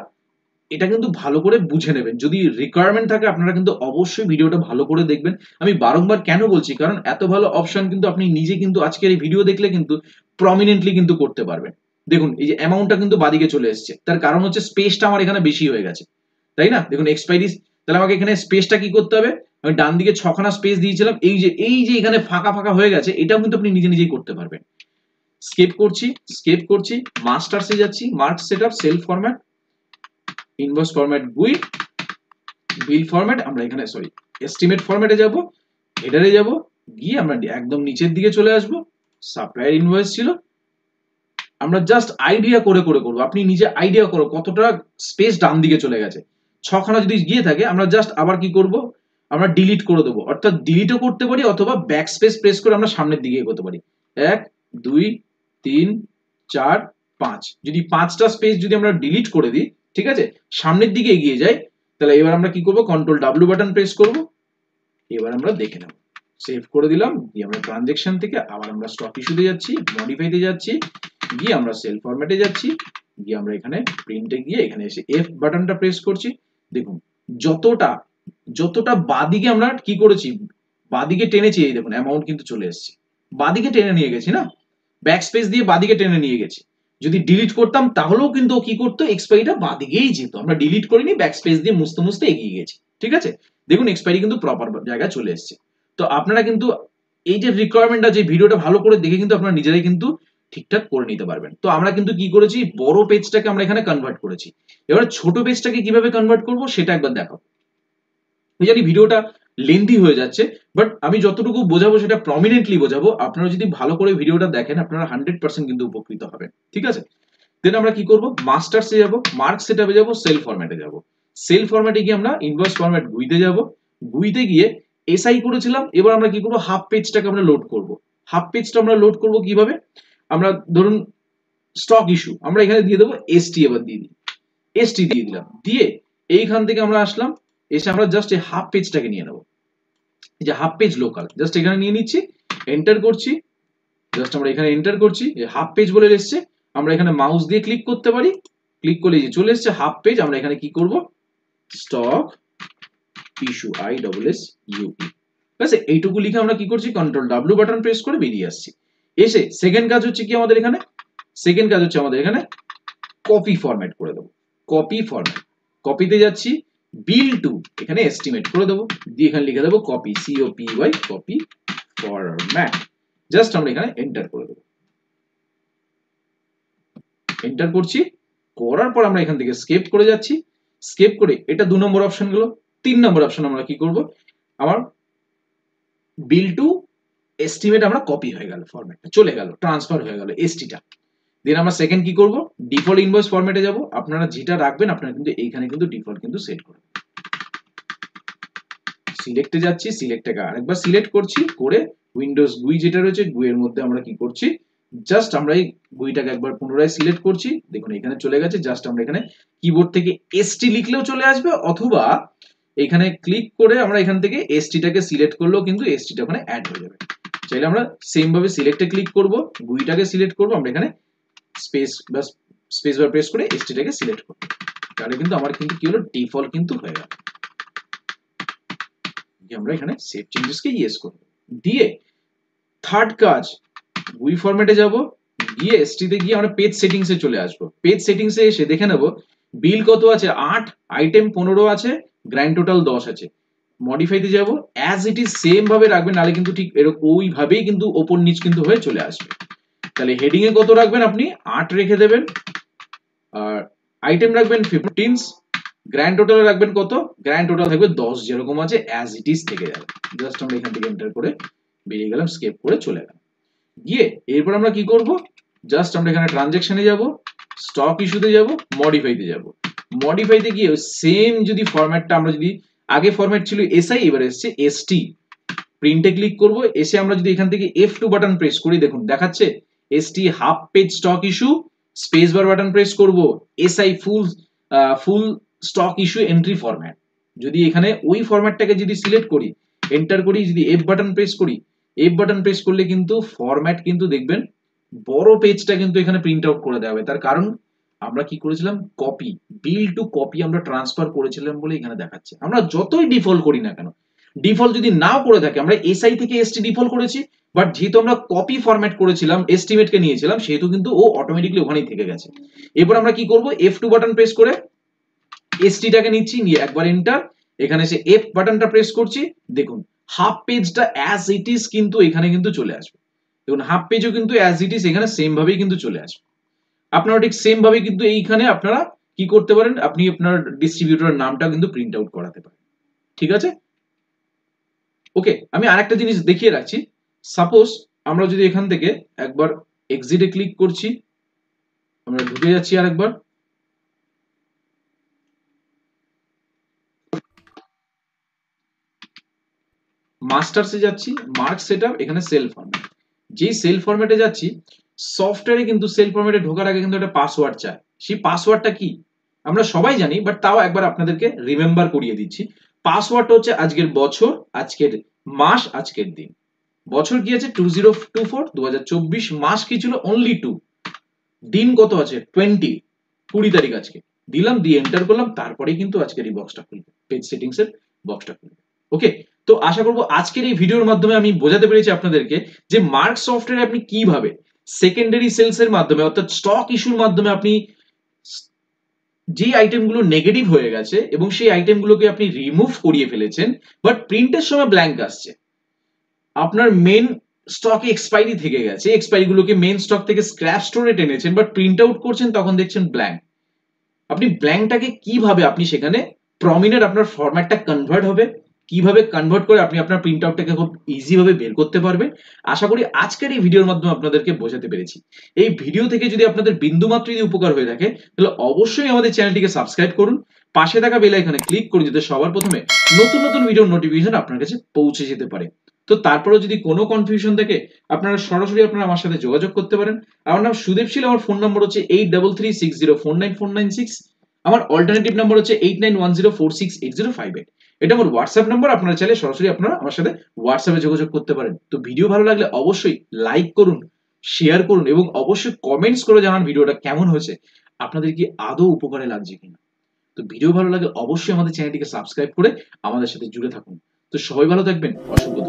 এটা কিন্তু ভালো করে বুঝে নেবেন, যদি রিকোয়ারমেন্ট থাকে আপনারা কিন্তু অবশ্যই ভিডিওটা ভালো করে দেখবেন। আমি বারংবার কেন বলছি, কারণ এত ভালো অপশন কিন্তু আপনি নিজে কিন্তু আজকের এই ভিডিও দেখলে কিন্তু প্রমিনেন্টলি কিন্তু করতে পারবেন। দেখুন এই যে অ্যামাউন্টটা কিন্তু বাদিকে চলে এসেছে, তার কারণ হচ্ছে স্পেসটা আমার এখানে বেশি হয়ে গেছে, তাই না? দেখুন এক্সপাইরি, তাহলে আমাকে এখানে স্পেসটা কি করতে হবে, আমি ডান দিকে 6খানা স্পেস দিয়েছিলাম, এই যে এখানে ফাঁকা ফাঁকা হয়ে গেছে, এটাও কিন্তু আপনি নিজে নিজেই করতে পারবেন। স্কেপ করছি মাস্টার্সে যাচ্ছি, mark setup cell format invoice format গুই বিল ফরম্যাট, আমরা এখানে এস্টিমেট ফরম্যাটে যাব, হেডারে যাব, গিয়ে আমরা একদম নিচের দিকে চলে আসব, সাপ্লায়ার ইনভয়েস ছিল, আমরা জাস্ট আইডিয়া করে করে করব, আপনি নিজে আইডিয়া করো কতটা স্পেস ডান দিকে চলে গেছে। 6খানা যদি গিয়ে থাকে আমরা জাস্ট আবার কি করব, আমরা ডিলিট করে দেবো, অর্থাৎ ডিলিটও করতে পারি অথবা ব্যাক স্পেস প্রেস করে আমরা সামনের দিকে এগোতে পারি। 1 2 3 4 5, যদি 5টা স্পেস যদি আমরা ডিলিট করে দিই, ঠিক আছে, সামনের দিকে এগিয়ে যাই, তাহলে এবার আমরা কি করব, কন্ট্রোল ডাব্লিউ বাটন প্রেস করব, এবার আমরা দেখে নেব, সেভ করে দিলাম, দিয়ে আমরা ট্রানজ্যাকশন থেকে আবার আমরা স্টক ইস্যুতে যাচ্ছি, মডিফাইতে যাচ্ছি, গিয়ে আমরা সেল ফরম্যাটে যাচ্ছি, গিয়ে আমরা এখানে প্রিন্টে গিয়ে এখানে এসে এফ বাটনটা প্রেস করছি। দেখুন যতটা যতটা বাদিকে আমরা কি করেছি, বাদিকে টেনেছি, এই দেখুন অ্যামাউন্ট কিন্তু চলে এসেছে, বাদিকে টেনে নিয়ে গেছি না, ব্যাক স্পেস দিয়ে বাদিকে টেনে নিয়ে গেছি। যদি ডিলিট করতাম তাহলেও কিন্তু ও কি করতো, এক্সপায়ারিটা বাদিকেই যেত, আমরা ডিলিট করিনি, ব্যাক স্পেস দিয়ে মুছতে মুছতে এগিয়ে গেছি। ঠিক আছে, দেখুন এক্সপায়ারি কিন্তু প্রপার জায়গায় চলে এসেছে। তো আপনারা কিন্তু এই যে রিকোয়ারমেন্টটা, যে ভিডিওটা ভালো করে দেখে কিন্তু আপনারা নিজেরাই কিন্তু ঠিকঠাক করে নিতে পারবেন। তো আমরা কিন্তু কি করেছি, বড় পেজটাকে আমরা এখানে কনভার্ট করেছি, এবার ছোট পেজটাকে কিভাবে কনভার্ট করব সেটা একবার দেখো। আমি জানি ভিডিওটা লেন্থি হয়ে যাচ্ছে, বাট আমি যতটুকু বোঝাবো সেটা প্রমিনেন্টলি বোঝাবো, আপনারা যদি ভালো করে ভিডিওটা দেখেন আপনারা 100% কিন্তু উপকৃত হবেন। ঠিক আছে, দেন আমরা কি করব, মাস্টার্সে যাব, মার্ক সেটআপে যাব, সেল ফরম্যাটে যাব, সেল ফরম্যাটে গিয়ে আমরা ইনভয়েস ফরম্যাট গুইতে যাব, গুইতে গিয়ে এসআই করেছিলাম, এবার আমরা কি করব, হাফ পেজটাকে আমরা লোড করব। হাফ পেজটা আমরা লোড করব কিভাবে, আমরা ধরুন স্টক ইস্যু আমরা এখানে দিয়ে দেবো এসটি, এবার দিয়ে দিই এসটি দিয়ে দিলাম, দিয়ে এইখান থেকে আমরা আসলাম, এসে আমরা জাস্ট এই হাফ পেজটাকে নিয়ে নেব, এই যে হাফ পেজ লোকাল জাস্ট এখানে নিয়ে নিচ্ছি, এন্টার করছি, জাস্ট আমরা এখানে এন্টার করছি, হাফ পেজ বলে এসেছে, আমরা এখানে মাউস দিয়ে ক্লিক করতে পারি, ক্লিক করলে যে চলে এসেছে হাফ পেজ, আমরা এখানে কি করব, স্টক ইস্যু ISSUE, ঠিক আছে, এইটুকু লিখে আমরা কি করছি, কন্ট্রোল ডাব্লিউ বাটন প্রেস করে বেরিয়ে আসছি। এসে সেকেন্ড কাজ হচ্ছে কি আমাদের এখানে, সেকেন্ড কাজ হচ্ছে আমাদের এখানে কপি ফরম্যাট করে দেবো, কপি ফরম্যাট, কপিতে যাচ্ছি, বিল টু এখানে এস্টিমেট করে দেবো, দিয়ে এখানে লিখে দেবো copy COPY copy format, just আমরা এখানে এন্টার করে দেবো, এন্টার করছি, করার পর আমরা এখান থেকে স্কেপ করে যাচ্ছি, স্কেপ করে এটা 2 নম্বর অপশন গেল, 3 নম্বর অপশন আমরা কি করব, আমার বিল টু এস্টিমেট আমরা কপি হয়ে গেল, ফরম্যাটটা চলে গেল, ট্রান্সফার হয়ে গেল এসটিটা। দেন আমরা সেকেন্ড কি করব, ডিফল্ট ইনভয়েস ফরম্যাটে যাব, আপনারা যেটা রাখবেন আপনারা কিন্তু এইখানে কিন্তু ডিফল্ট কিন্তু সেট করবেন, সিলেক্টে যাচ্ছি, সিলেক্টটাকে আরেকবার সিলেক্ট করছি, করে উইন্ডোজ GUI যেটা রয়েছে GUI এর মধ্যে আমরা কি করছি, জাস্ট আমরা এই GUI-টাকে একবার পুনরায় সিলেক্ট করছি। দেখুন এখানে চলে গেছে। জাস্ট আমরা এখানে কিবোর্ড থেকে এসটি লিখলেও চলে আসবে, অথবা এখানে ক্লিক করে আমরা এখান থেকে এসটিটাকে সিলেক্ট করলেও কিন্তু এসটিটা ওখানে অ্যাড হয়ে যাবে। চাইলে আমরা সেম ভাবে সিলেক্টে ক্লিক করব, GUI-টাকে সিলেক্ট করব, আমরা এখানে স্পেস বার প্রেস করে এসটিটাকে সিলেক্ট করব। তাহলে কিন্তু আমার কিন্তু কি হলো, ডিফল্ট কিন্তু হয়ে গেল। আমরা এখানে সেভ চেঞ্জেসকে ইয়েস করব, দিয়ে থার্ড কাজ GUI ফরম্যাটে যাব, গিয়ে এসটি তে গিয়ে আমরা পেজ সেটিংসে চলে আসব। পেজ সেটিংসে এসে দেখে নেব বিল কত আছে, 8, আইটেম 15 আছে, গ্র্যান্ড টোটাল 10 আছে। মডিফাইতে যাব, অ্যাজ ইট ইজ সেম ভাবে রাখবেন, নালে কিন্তু ঠিক এরকম ওইভাবেই কিন্তু ওপর নিচ কিন্তু হয়ে চলে আসবে। তাহলে হেডিং এ কত রাখবেন, আপনি 8 রেখে দেবেন, আর আইটেম রাখবেন 15, গ্র্যান্ড টোটাল রাখবেন কত, গ্র্যান্ড টোটাল থাকবে 10, যেরকম আছে অ্যাজ ইট ইজ থেকে যাবে। জাস্ট আমরা এখান থেকে এন্টার করে বেরিয়ে গেলাম, স্কেপ করে চলে গেলাম। গিয়ে এরপর আমরা কি করব, জাস্ট আমরা এখানে ট্রানজ্যাকশনে যাব, স্টক ইস্যুতে যাব, মডিফাইতে যাব। মডিফাইতে গিয়ে সেম যদি ফরম্যাটটা আমরা যদি আগে ফরম্যাট ছিল এসআই, এবার এসেছে এসটি, প্রিন্টে ক্লিক করব। এসে আমরা যদি এখান থেকে F2 বাটন প্রেস করি, দেখুন দেখাচ্ছে ST half page stock issue, space bar button press করব, এসআই ফুল স্টক ইস্যু এন্ট্রি ফরম্যাট। যদি এখানে ওই ফরম্যাটটাকে যদি সিলেক্ট করি, এন্টার করি, যদি F বাটন প্রেস করি, F বাটন প্রেস করলে কিন্তু ফরম্যাট কিন্তু দেখবেন বড় পেজটা কিন্তু এখানে প্রিন্ট আউট করে দেওয়া হবে। তার কারণ আমরা কি করেছিলাম, কপি, বিল টু কপি আমরা ট্রান্সফার করেছিলাম বলে এখানে দেখাচ্ছে। আমরা যতই ডিফল্ট করি না কেন, ডিফল্ট যদি নাও করে থাকে, আমরা এসআই থেকে এসটি ডিফল্ট করেছি, বাট যেহেতু আমরা কপি ফরম্যাট করেছিলাম, এস্টিমেট কে নিয়েছিলাম, সেহেতু কিন্তু ও অটোমেটিক্যালি ওখানেই থেকে গেছে। এরপর আমরা কি করব, F2 বাটন প্রেস করে এসটিটাকে নিচ্ছি, নিয়ে একবার এন্টার, এখানে এসে F বাটনটা প্রেস করছি, দেখুন হাফ পেজটা অ্যাজ ইট ইজ কিন্তু এখানে কিন্তু চলে আসবে। দেখুন হাফ পেজও কিন্তু অ্যাজ ইট ইজ এখানে সেম ভাবেই কিন্তু চলে আসবে। আপনারা ঠিক সেম ভাবে কিন্তু এইখানে আপনারা কি করতে পারেন, আপনি আপনার ডিস্ট্রিবিউটরের নামটা কিন্তু প্রিন্ট আউট করাতে পারেন। ঠিক আছে, ওকে। আমি আরেকটা জিনিস দেখিয়ে রাখছি। সাপোজ আমরা যদি এখান থেকে একবার এক্সিটে ক্লিক করছি, আমরা ঢুকে যাচ্ছি আরেকবার, মাস্টার্সে যাচ্ছি, মার্ক সেটআপ, এখানে সেল ফরম্যাট। যেই সেল ফরম্যাটে যাচ্ছি, সফটওয়্যারে কিন্তু সেল ফরম্যাটে ঢোকার আগে কিন্তু একটা পাসওয়ার্ড চায়। সেই পাসওয়ার্ডটা কি আমরা সবাই জানি, বাট তাও একবার আপনাদেরকে রিমেম্বার করিয়ে দিচ্ছি। পাসওয়ার্ডটা হচ্ছে আজকের বছর, আজকের মাস, আজকের দিন। বছর কি আছে 2024 2024, মাস কি ছিল অনলি 2, দিন কত আছে 20 তারিখ আজকে দিলাম, দিয়ে এন্টার করলাম, তারপরেই কিন্তু আজকের এই বক্সটা খুলবে, পেজ সেটিংস এর বক্সটা খুলবে। ওকে, তো আশা করব আজকের এই ভিডিওর মাধ্যমে আমি বোঝাতে পেরেছি আপনাদেরকে যে মার্ক সফটওয়্যারে আপনি কিভাবে সেকেন্ডারি সেলস এর মাধ্যমে, অর্থাৎ স্টক ইস্যুর মাধ্যমে আপনি যে আইটেমগুলো নেগেটিভ হয়ে গেছে এবং সেই আইটেমগুলোকে আপনি রিমুভ করিয়ে ফেলেছেন, বাট প্রিন্টের সময় ব্ল্যাঙ্ক আসছে, আপনার মেন স্টকে এক্সপায়ারি থেকে গেছে, এক্সপায়ারি গুলোকে মেন স্টক থেকে স্ক্র্যাপ স্টোরে টেনেছেন, বাট প্রিন্ট আউট করছেন তখন দেখছেন ব্ল্যাঙ্ক। আপনি ব্ল্যাঙ্কটাকে কিভাবে আপনি সেখানে প্রমিনেন্ট আপনার ফরম্যাটটা কনভার্ট হবে, কিভাবে কনভার্ট করে আপনি আপনার প্রিন্ট আউটটাকে খুব ইজি ভাবে বের করতে পারবেন, আশা করি আজকের এই ভিডিওর মাধ্যমে আপনাদেরকে বোঝাতে পেরেছি। এই ভিডিও থেকে যদি আপনাদের বিন্দুমাত্র যদি উপকার হয়ে থাকে, তাহলে অবশ্যই আমাদের চ্যানেলটিকে সাবস্ক্রাইব করুন, পাশে থাকা বেল আইকনে ক্লিক করুন, যাতে সবার প্রথমে নতুন নতুন ভিডিওর নোটিফিকেশন আপনার কাছে পৌঁছে যেতে পারে। তো তারপরেও যদি কোনো কনফিউশন থাকে, আপনারা সরাসরি আপনারা আমার সাথে যোগাযোগ করতে পারেন। আমার নাম সুদেব শীল, আমার ফোন নম্বর হচ্ছে 8336049496। আমার অল্টারনেটিভ নাম্বার হচ্ছে 8910468058। এটা আমার হোয়াটসঅ্যাপ নাম্বার, আপনারা চাইলে সরাসরি আপনারা আমার সাথে হোয়াটসঅ্যাপে যোগাযোগ করতে পারেন। তো ভিডিও ভালো লাগলে অবশ্যই লাইক করুন, শেয়ার করুন এবং অবশ্যই কমেন্টস করে জানান ভিডিওটা কেমন হয়েছে, আপনাদের কি আদৌ উপকারে লাগছে কিনা। তো ভিডিও ভালো লাগলে অবশ্যই আমাদের চ্যানেলটিকে সাবস্ক্রাইব করে আমাদের সাথে জুড়ে থাকুন। তো সবাই ভালো থাকবেন, অসংখ্য